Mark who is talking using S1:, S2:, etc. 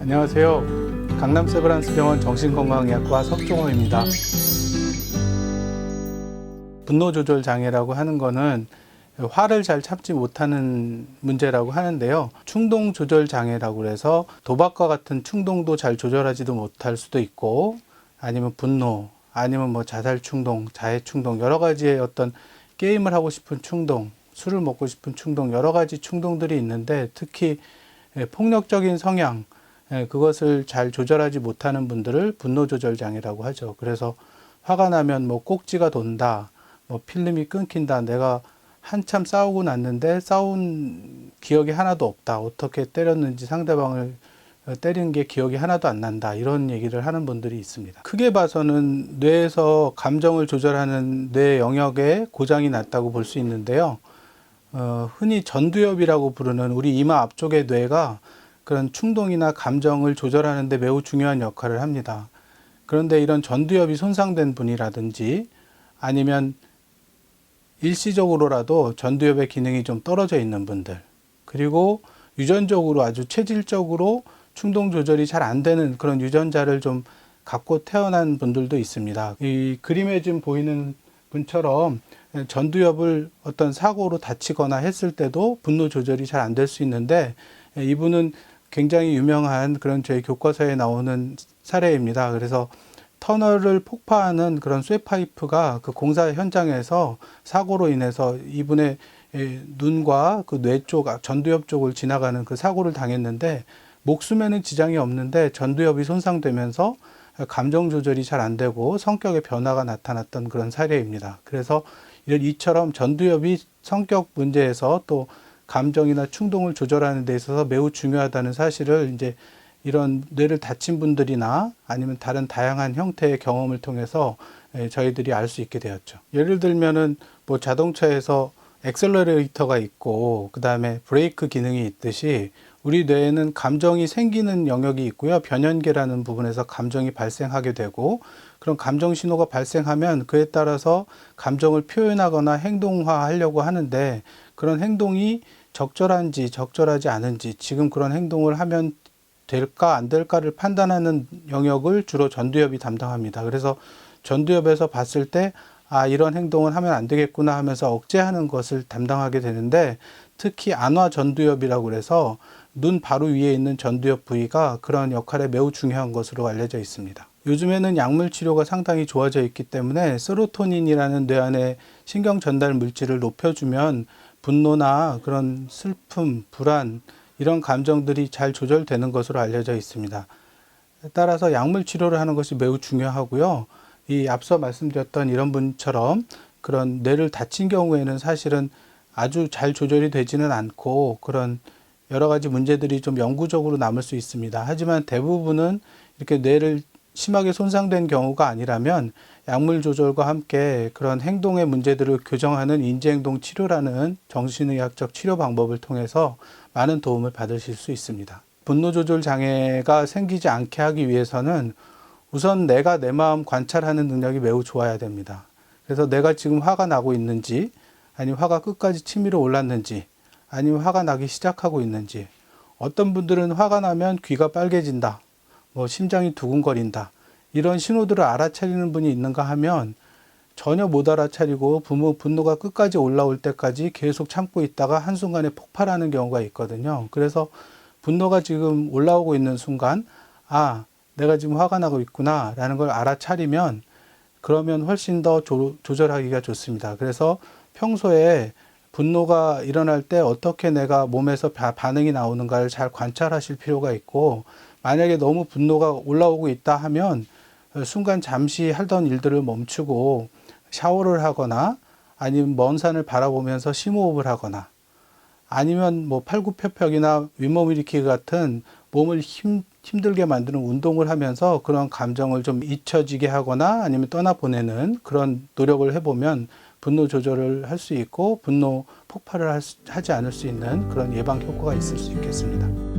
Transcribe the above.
S1: 안녕하세요. 강남 세브란스 병원 정신건강의학과 석종호입니다. 분노 조절 장애라고 하는 거는 화를 잘 참지 못하는 문제라고 하는데요. 충동 조절 장애라고 해서 도박과 같은 충동도 잘 조절하지도 못할 수도 있고, 아니면 분노, 아니면 뭐 자살 충동, 자해 충동, 여러 가지의 어떤 게임을 하고 싶은 충동, 술을 먹고 싶은 충동, 여러 가지 충동들이 있는데, 특히 폭력적인 성향, 그것을 잘 조절하지 못하는 분들을 분노 조절 장애라고 하죠. 그래서 화가 나면 뭐 꼭지가 돈다, 뭐 필름이 끊긴다, 내가 한참 싸우고 났는데 싸운 기억이 하나도 없다, 어떻게 때렸는지 상대방을 때린 게 기억이 하나도 안 난다, 이런 얘기를 하는 분들이 있습니다. 크게 봐서는 뇌에서 감정을 조절하는 뇌 영역에 고장이 났다고 볼 수 있는데요. 흔히 전두엽이라고 부르는 우리 이마 앞쪽의 뇌가 그런 충동이나 감정을 조절하는 데 매우 중요한 역할을 합니다. 그런데 이런 전두엽이 손상된 분이라든지, 아니면 일시적으로라도 전두엽의 기능이 좀 떨어져 있는 분들, 그리고 유전적으로 아주 체질적으로 충동 조절이 잘 안 되는 그런 유전자를 좀 갖고 태어난 분들도 있습니다. 이 그림에 좀 보이는 분처럼 전두엽을 어떤 사고로 다치거나 했을 때도 분노 조절이 잘 안 될 수 있는데, 이분은 굉장히 유명한 그런 저희 교과서에 나오는 사례입니다. 그래서 터널을 폭파하는 그런 쇠파이프가 그 공사 현장에서 사고로 인해서 이분의 눈과 그 뇌 쪽, 전두엽 쪽을 지나가는 그 사고를 당했는데, 목숨에는 지장이 없는데 전두엽이 손상되면서 감정 조절이 잘 안 되고 성격의 변화가 나타났던 그런 사례입니다. 그래서 이처럼 전두엽이 성격 문제에서 또 감정이나 충동을 조절하는 데 있어서 매우 중요하다는 사실을 이제 이런 뇌를 다친 분들이나 아니면 다른 다양한 형태의 경험을 통해서 저희들이 알 수 있게 되었죠. 예를 들면은 뭐 자동차에서 엑셀러레이터가 있고 그 다음에 브레이크 기능이 있듯이, 우리 뇌에는 감정이 생기는 영역이 있고요. 변연계라는 부분에서 감정이 발생하게 되고, 그런 감정 신호가 발생하면 그에 따라서 감정을 표현하거나 행동화하려고 하는데, 그런 행동이 적절한지 적절하지 않은지, 지금 그런 행동을 하면 될까 안 될까를 판단하는 영역을 주로 전두엽이 담당합니다. 그래서 전두엽에서 봤을 때 이런 행동은 하면 안 되겠구나 하면서 억제하는 것을 담당하게 되는데, 특히 안화 전두엽이라고 그래서 눈 바로 위에 있는 전두엽 부위가 그런 역할에 매우 중요한 것으로 알려져 있습니다. 요즘에는 약물 치료가 상당히 좋아져 있기 때문에 세로토닌이라는 뇌 안의 신경 전달 물질을 높여주면 분노나 그런 슬픔, 불안, 이런 감정들이 잘 조절되는 것으로 알려져 있습니다. 따라서 약물 치료를 하는 것이 매우 중요하고요. 이 앞서 말씀드렸던 이런 분처럼 그런 뇌를 다친 경우에는 사실은 아주 잘 조절이 되지는 않고 그런 여러 가지 문제들이 좀 영구적으로 남을 수 있습니다. 하지만 대부분은 이렇게 뇌를 심하게 손상된 경우가 아니라면 약물 조절과 함께 그런 행동의 문제들을 교정하는 인지행동 치료라는 정신의학적 치료 방법을 통해서 많은 도움을 받으실 수 있습니다. 분노 조절 장애가 생기지 않게 하기 위해서는 우선 내가 내 마음 관찰하는 능력이 매우 좋아야 됩니다. 그래서 내가 지금 화가 나고 있는지, 아니면 화가 끝까지 치밀어 올랐는지, 아니면 화가 나기 시작하고 있는지, 어떤 분들은 화가 나면 귀가 빨개진다, 뭐 심장이 두근거린다, 이런 신호들을 알아차리는 분이 있는가 하면 전혀 못 알아차리고 분노가 끝까지 올라올 때까지 계속 참고 있다가 한순간에 폭발하는 경우가 있거든요. 그래서 분노가 지금 올라오고 있는 순간, 내가 지금 화가 나고 있구나 라는 걸 알아차리면, 그러면 훨씬 더 조절하기가 좋습니다. 그래서 평소에 분노가 일어날 때 어떻게 내가 몸에서 반응이 나오는가를 잘 관찰하실 필요가 있고, 만약에 너무 분노가 올라오고 있다 하면 순간 잠시 하던 일들을 멈추고 샤워를 하거나, 아니면 먼 산을 바라보면서 심호흡을 하거나, 아니면 뭐 팔굽혀펴기나 윗몸 일으키기 같은 몸을 힘들게 만드는 운동을 하면서 그런 감정을 좀 잊혀지게 하거나 아니면 떠나보내는 그런 노력을 해보면 분노 조절을 할 수 있고 분노 폭발을 하지 않을 수 있는 그런 예방 효과가 있을 수 있겠습니다.